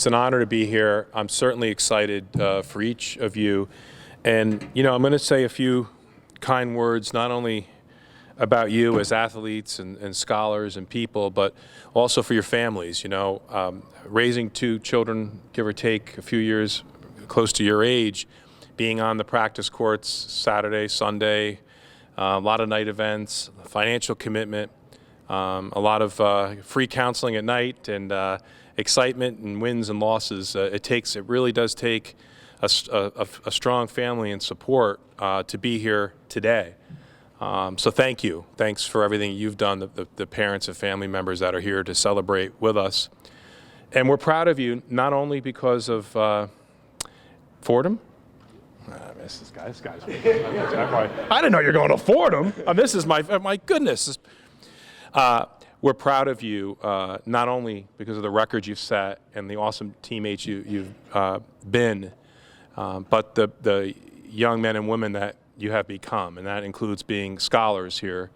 It's an honor to be here. I'm certainly excited for each of you. And, you know, I'm going to say a few kind words, not only about you as athletes and scholars and people, but also for your families. You know, raising 2 children, give or take a few years close to your age, being on the practice courts Saturday, Sunday, a lot of night events, financial commitment, a lot of free counseling at night, and excitement and wins and losses. It really does take a strong family and support to be here today. So thank you. Thanks for everything you've done, the parents and family members that are here to celebrate with us. And we're proud of you, not only because of Fordham. This guy's I didn't know you're going to Fordham. This is my goodness. We're proud of you, not only because of the records you've set and the awesome teammates you've been, but the young men and women that you have become, and that includes being scholars here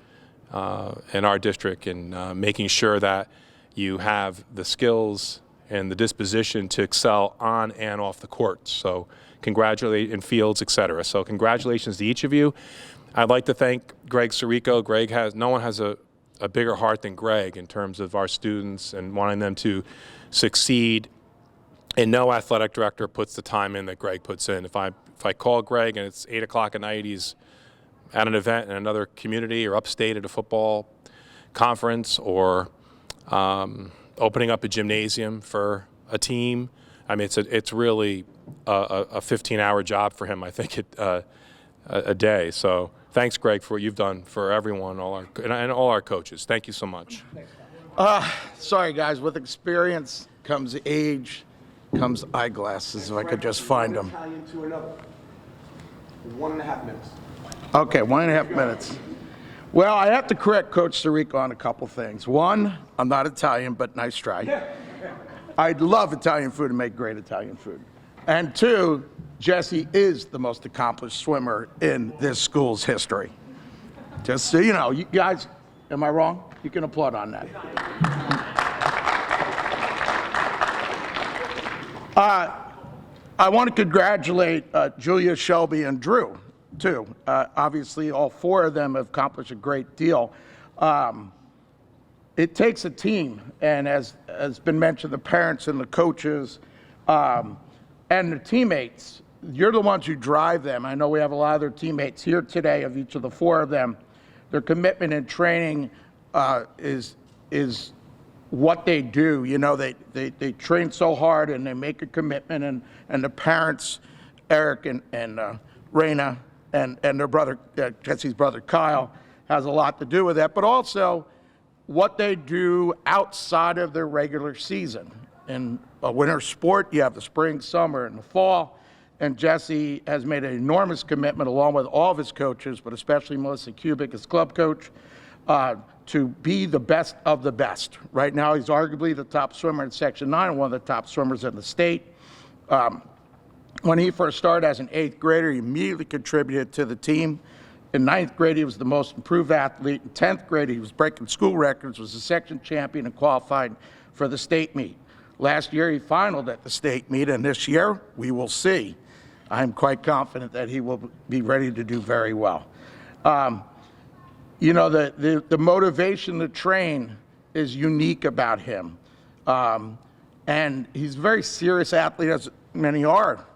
in our district and making sure that you have the skills and the disposition to excel on and off the courts. So congratulate in fields, etc. So congratulations to each of you. I'd like to thank Greg SIRICO. No one has a bigger heart than Greg in terms of our students and wanting them to succeed. And no athletic director puts the time in that Greg puts in. If I call Greg and it's 8 o'clock at night, he's at an event in another community or upstate at a football conference or opening up a gymnasium for a team. I mean, it's really a 15-hour job for him, I think, a day. So thanks, Greg, for what you've done for everyone, and all our coaches. Thank you so much. Sorry, guys. With experience comes age, comes eyeglasses, if I could just find them. Italian to another. 1.5 minutes. Okay, 1.5 minutes. Well, I have to correct Coach SIRICO on a couple things. One, I'm not Italian, but nice try. I love Italian food and make great Italian food. And 2, Jesse is the most accomplished swimmer in this school's history. Just so you know, you guys, am I wrong? You can applaud on that. I want to congratulate Julia, Shelby, and Drew, too. Obviously, all 4 of them have accomplished a great deal. It takes a team, and as has been mentioned, the parents and the coaches and the teammates, you're the ones who drive them. I know we have a lot of their teammates here today, of each of the 4 of them. Their commitment and training is what they do. You know, they train so hard and they make a commitment, and the parents, Eric and Raina, and their brother, Jesse's brother Kyle, has a lot to do with that, but also what they do outside of their regular season. In a winter sport, you have the spring, summer, and the fall, and Jesse has made an enormous commitment, along with all of his coaches, but especially Melissa Kubik, his club coach, to be the best of the best. Right now, he's arguably the top swimmer in Section 9 and one of the top swimmers in the state. When he first started as an 8th grader, he immediately contributed to the team. In 9th grade, he was the most improved athlete. In 10th grade, he was breaking school records, was a section champion, and qualified for the state meet. Last year, he finaled at the state meet, and this year, we will see. I'm quite confident that he will be ready to do very well. You know, the motivation to train is unique about him. And he's a very serious athlete, as many are.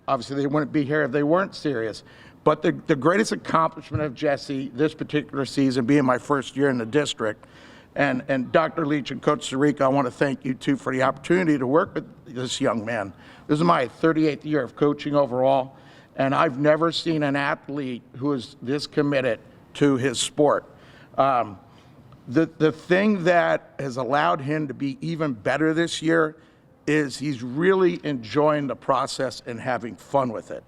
Obviously, they wouldn't be here if they weren't serious. But the greatest accomplishment of Jesse this particular season, being my first year in the district, and Dr. Leach and Coach SIRICO, I want to thank you, too, for the opportunity to work with this young man. This is my 38th year of coaching overall, and I've never seen an athlete who is this committed to his sport. The thing that has allowed him to be even better this year is he's really enjoying the process and having fun with it.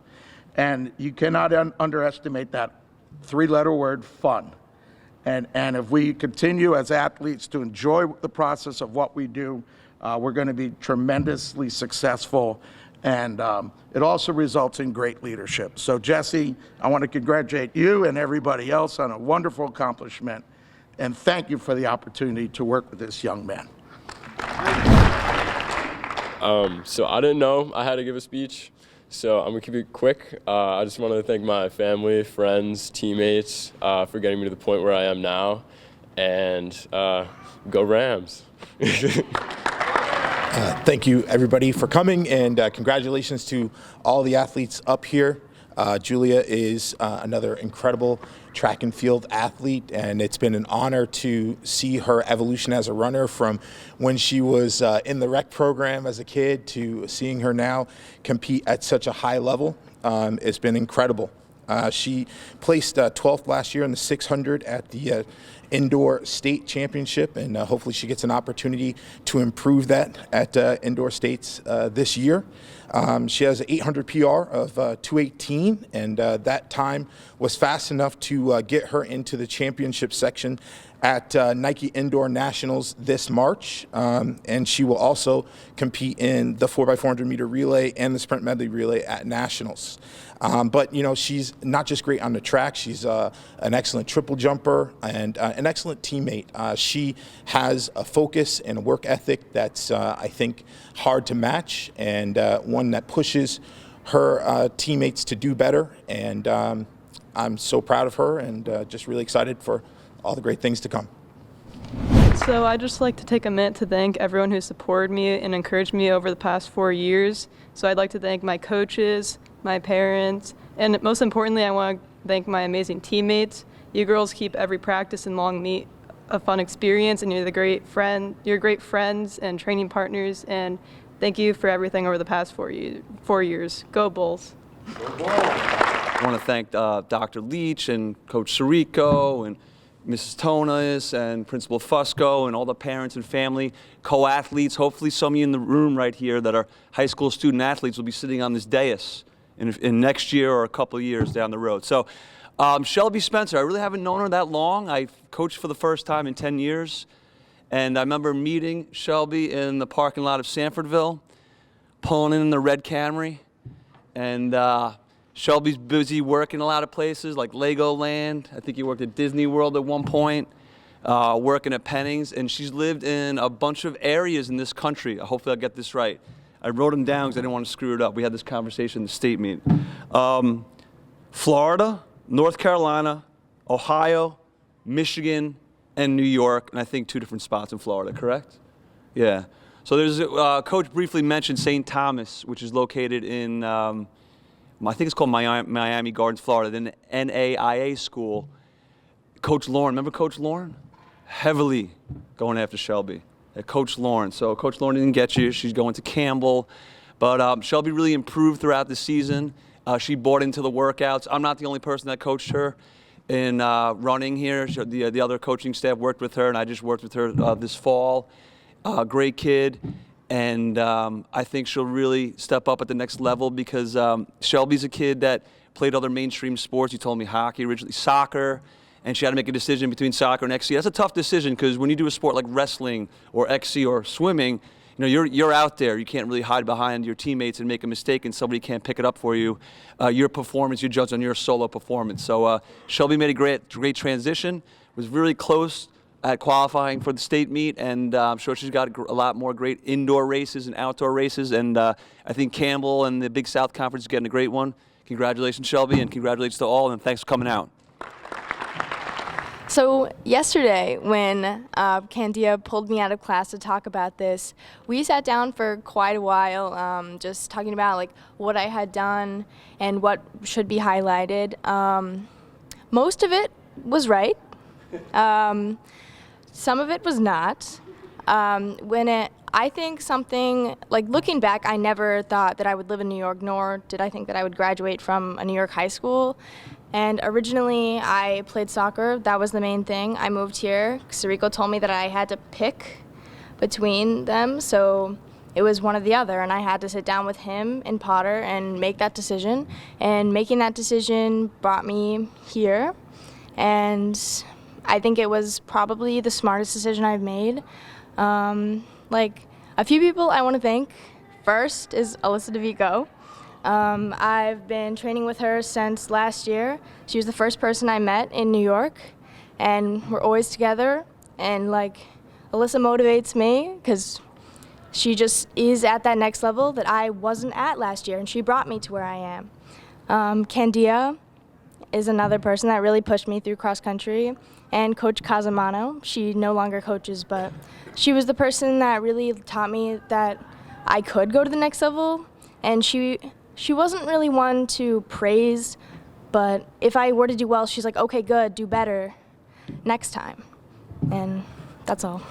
And you cannot underestimate that 3-letter word, fun. And if we continue as athletes to enjoy the process of what we do, we're going to be tremendously successful. And it also results in great leadership. So Jesse, I want to congratulate you and everybody else on a wonderful accomplishment. And thank you for the opportunity to work with this young man. So I didn't know I had to give a speech, so I'm gonna keep it quick. I just wanted to thank my family, friends, teammates for getting me to the point where I am now, and go Rams. Thank you, everybody, for coming, and congratulations to all the athletes up here. Julia is another incredible track and field athlete, and it's been an honor to see her evolution as a runner from when she was in the rec program as a kid to seeing her now compete at such a high level. It's been incredible. She placed 12th last year in the 600 at the indoor state championship, and hopefully she gets an opportunity to improve that at indoor states this year. She has an 800 PR of 2:18, and that time was fast enough to get her into the championship section at Nike Indoor Nationals this March, and she will also compete in the 4x400 meter relay and the sprint medley relay at Nationals. But, you know, she's not just great on the track. She's an excellent triple jumper and an excellent teammate. She has a focus and a work ethic that's, I think, hard to match, and one that pushes her teammates to do better. And I'm so proud of her, and just really excited for all the great things to come. So I'd just like to take a minute to thank everyone who supported me and encouraged me over the past 4 years. So I'd like to thank my coaches, my parents, and most importantly, I want to thank my amazing teammates. You girls keep every practice and long meet a fun experience, and you're great friends and training partners, and thank you for everything over the past 4 years. Go Bulls. I want to thank Dr. Leach and Coach SIRICO and Mrs. Tonas and Principal Fusco and all the parents and family, co-athletes. Hopefully some of you in the room right here that are high school student athletes will be sitting on this dais in next year or a couple of years down the road. So Shelby Spencer, I really haven't known her that long. I coached for the first time in 10 years. And I remember meeting Shelby in the parking lot of Sanfordville, pulling in the red Camry. And Shelby's busy working a lot of places like Legoland. I think he worked at Disney World at one point, working at Pennings. And she's lived in a bunch of areas in this country. Hopefully I'll get this right. I wrote them down because I didn't want to screw it up. We had this conversation in the state meet. Florida, North Carolina, Ohio, Michigan, and New York, and I think 2 different spots in Florida, correct? Yeah. So there's Coach briefly mentioned St. Thomas, which is located in, I think it's called Miami Gardens, Florida, then NAIA school. Coach Lauren, remember Coach Lauren? Heavily going after Shelby. Coach Lauren. So Coach Lauren didn't get you. She's going to Campbell. But Shelby really improved throughout the season. She bought into the workouts. I'm not the only person that coached her in running here. The other coaching staff worked with her, and I just worked with her this fall. Great kid. And I think she'll really step up at the next level because Shelby's a kid that played other mainstream sports. You told me hockey, originally soccer, and she had to make a decision between soccer and XC. That's a tough decision because when you do a sport like wrestling or XC or swimming, you know, you're out there. You can't really hide behind your teammates and make a mistake and somebody can't pick it up for you. Your performance, you judge on your solo performance. So Shelby made a great transition, was really close at qualifying for the state meet, and I'm sure she's got a lot more great indoor races and outdoor races, and I think Campbell and the Big South Conference is getting a great one. Congratulations, Shelby, and congratulations to all, and thanks for coming out. So yesterday, when Candia pulled me out of class to talk about this, we sat down for quite a while, just talking about like what I had done and what should be highlighted. Most of it was right. Some of it was not. I think something, like looking back, I never thought that I would live in New York, nor did I think that I would graduate from a New York high school. And originally I played soccer, that was the main thing. I moved here, SIRICO told me that I had to pick between them, so it was one or the other, and I had to sit down with him and Potter and make that decision. And making that decision brought me here, and I think it was probably the smartest decision I've made. Like, a few people I want to thank. First is Alyssa DeVico. I've been training with her since last year. She was the first person I met in New York, and we're always together. And like, Alyssa motivates me because she just is at that next level that I wasn't at last year, and she brought me to where I am. Candia is another person that really pushed me through cross country, and Coach Casamano. She no longer coaches, but she was the person that really taught me that I could go to the next level, and she wasn't really one to praise, but if I were to do well, she's like, okay, good, do better next time, and that's all.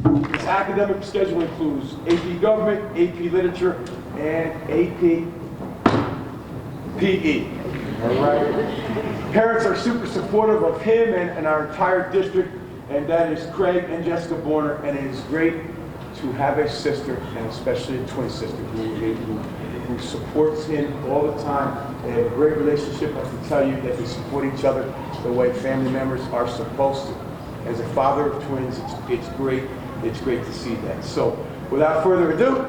His academic schedule includes AP Government, AP Literature, and AP PE. All right. Parents are super supportive of him and our entire district, and that is Craig and Jessica Borner, and it is great to have a sister, and especially a twin sister, who supports him all the time. They have a great relationship. I can tell you that they support each other the way family members are supposed to. As a father of twins, it's great. It's great to see that. So, without further ado,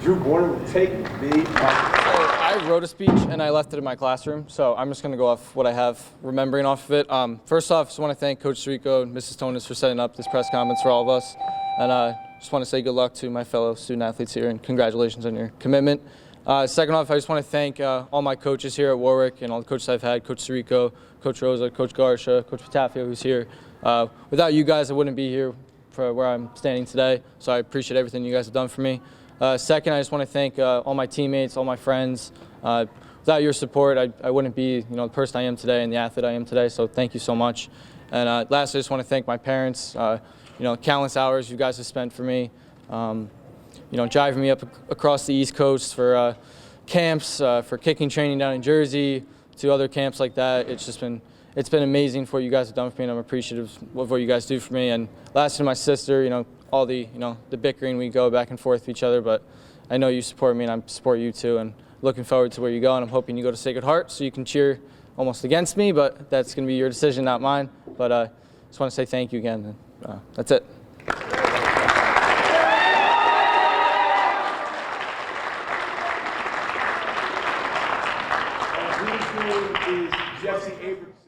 Drew Borner will take the mic. I wrote a speech and I left it in my classroom, so I'm just going to go off what I have remembering off of it. First off, I just want to thank Coach SIRICO and Mrs. Tonis for setting up this press conference for all of us. And I just want to say good luck to my fellow student athletes here and congratulations on your commitment. Second off, I just want to thank all my coaches here at Warwick and all the coaches I've had, Coach SIRICO, Coach Rosa, Coach Garsha, Coach Patafio, who's here. Without you guys, I wouldn't be here for where I'm standing today, so I appreciate everything you guys have done for me. Second, I just want to thank all my teammates, all my friends. Without your support, I wouldn't be the person I am today and the athlete I am today, so thank you so much. And lastly, I just want to thank my parents, countless hours you guys have spent for me, driving me up across the East Coast for camps, for kicking training down in Jersey, to other camps like that. It's been amazing for what you guys have done for me, and I'm appreciative of what you guys do for me. And lastly, my sister, all the bickering, we go back and forth with each other, but I know you support me and I support you too, and looking forward to where you go, and I'm hoping you go to Sacred Heart so you can cheer almost against me, but that's going to be your decision, not mine. But I just want to say thank you again. That's it. His name is Jesse Abramson.